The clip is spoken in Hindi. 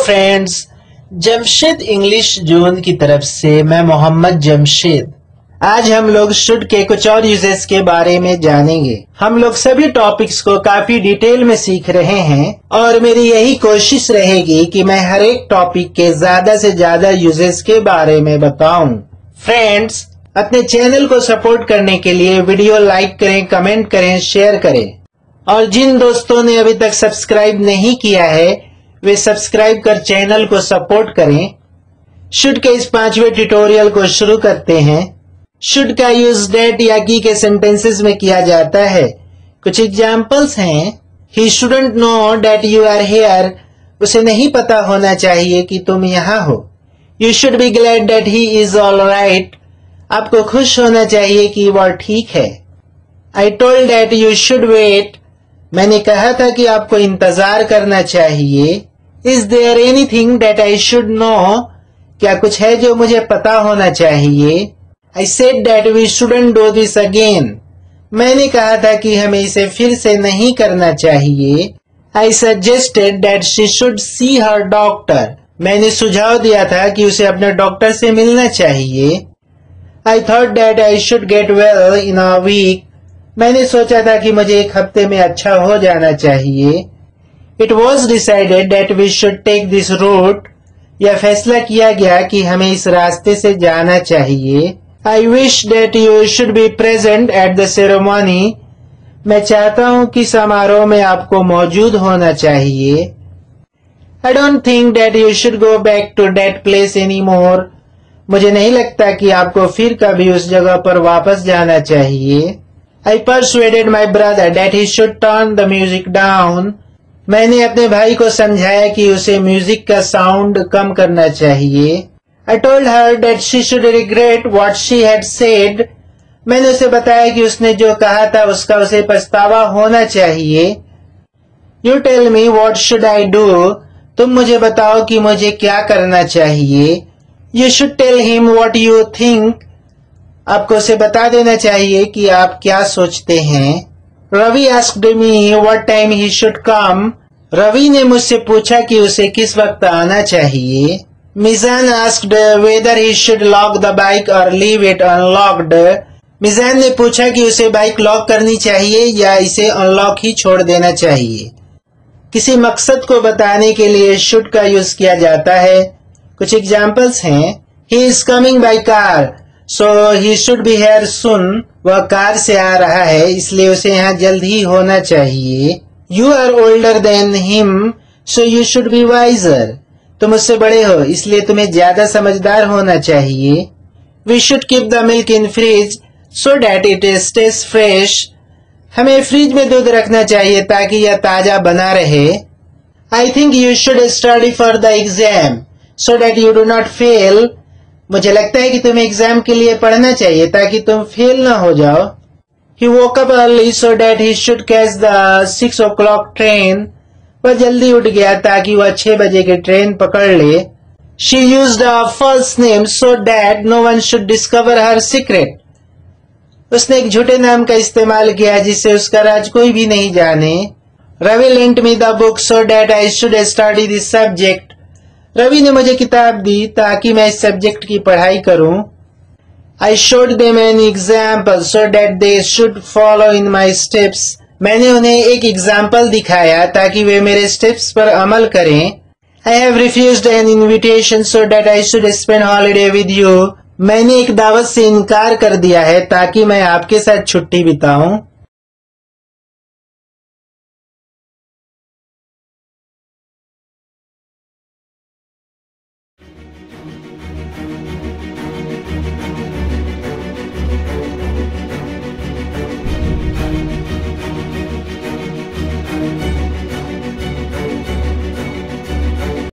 फ्रेंड्स, जमशेद इंग्लिश जोन की तरफ से मैं मोहम्मद जमशेद। आज हम लोग शुड के कुछ और यूजेस के बारे में जानेंगे। हम लोग सभी टॉपिक्स को काफी डिटेल में सीख रहे हैं और मेरी यही कोशिश रहेगी कि मैं हर एक टॉपिक के ज्यादा से ज्यादा यूजेस के बारे में बताऊं। फ्रेंड्स, अपने चैनल को सपोर्ट करने के लिए वीडियो लाइक करें, कमेंट करें, शेयर करें और जिन दोस्तों ने अभी तक सब्सक्राइब नहीं किया है वे सब्सक्राइब कर चैनल को सपोर्ट करें। शुड के इस 5वें ट्यूटोरियल को शुरू करते हैं। शुड का यूज डेट या की के सेंटेंसेस में किया जाता है। कुछ एग्जाम्पल्स हैं। He shouldn't know that you are here. उसे नहीं पता होना चाहिए कि तुम यहाँ हो। You should be glad that he is all right. आपको खुश होना चाहिए कि वह ठीक है। I told that you should wait. मैंने कहा था कि आपको इंतजार करना चाहिए। Is there anything that I should know. क्या कुछ है जो मुझे पता होना चाहिए। I said that we shouldn't do this again. मैंने कहा था कि हमें इसे फिर से नहीं करना चाहिए। I suggested that she should see her doctor. मैंने सुझाव दिया था कि उसे अपने डॉक्टर से मिलना चाहिए। I thought that I should get well in a week. मैंने सोचा था कि मुझे एक हफ्ते में अच्छा हो जाना चाहिए। It was decided that we should take this route. यह फैसला किया गया कि हमें इस रास्ते से जाना चाहिए। I wish that you should be present at the ceremony. मैं चाहता हूँ कि समारोह में आपको मौजूद होना चाहिए। I don't think that you should go back to that place any more. मुझे नहीं लगता कि आपको फिर कभी उस जगह पर वापस जाना चाहिए। I persuaded my brother that he should turn the music down. मैंने अपने भाई को समझाया कि उसे म्यूजिक का साउंड कम करना चाहिए। I told her that she should regret what she had said. मैंने उसे बताया कि उसने जो कहा था उसका उसे पछतावा होना चाहिए। You tell me what should I do? तुम मुझे बताओ कि मुझे क्या करना चाहिए। You should tell him what you think. आपको उसे बता देना चाहिए कि आप क्या सोचते हैं। Ravi asked me what time he should come. Ravi ने मुझसे पूछा कि उसे किस वक्त आना चाहिए। मिजान asked whether he should lock the bike or leave it unlocked. मिजान ने पूछा कि उसे बाइक लॉक करनी चाहिए या इसे अनलॉक ही छोड़ देना चाहिए। किसी मकसद को बताने के लिए should का यूज किया जाता है। कुछ एग्जाम्पल्स हैं। He is coming by car. So he should be here soon. वह कार से आ रहा है इसलिए उसे यहाँ जल्द ही होना चाहिए। You are older than him, so you should be wiser. तुम उससे बड़े हो इसलिए तुम्हें ज्यादा समझदार होना चाहिए। We should keep the milk in fridge so that it stays fresh. हमें फ्रिज में दूध रखना चाहिए ताकि यह ताजा बना रहे। I think you should study for the exam so that you do not fail. मुझे लगता है कि तुम्हें एग्जाम के लिए पढ़ना चाहिए ताकि तुम फेल ना हो जाओ। He woke up early so that he should catch the 6 o'clock train. वह जल्दी उठ गया ताकि वह 6 बजे की ट्रेन पकड़ ले। She used a false name so that no one should discover her secret. उसने एक झूठे नाम का इस्तेमाल किया जिससे उसका राज कोई भी नहीं जाने। Ravi lent me the book so that I should study this subject. Ravi ने मुझे किताब दी ताकि मैं इस सब्जेक्ट की पढ़ाई करूं। I showed them an example so that they should follow in my steps. मैंने उन्हें एक एग्जाम्पल दिखाया ताकि वे मेरे स्टेप्स पर अमल करें। I have refused an invitation so that I should spend holiday with you. मैंने एक दावत से इनकार कर दिया है ताकि मैं आपके साथ छुट्टी बिताऊं।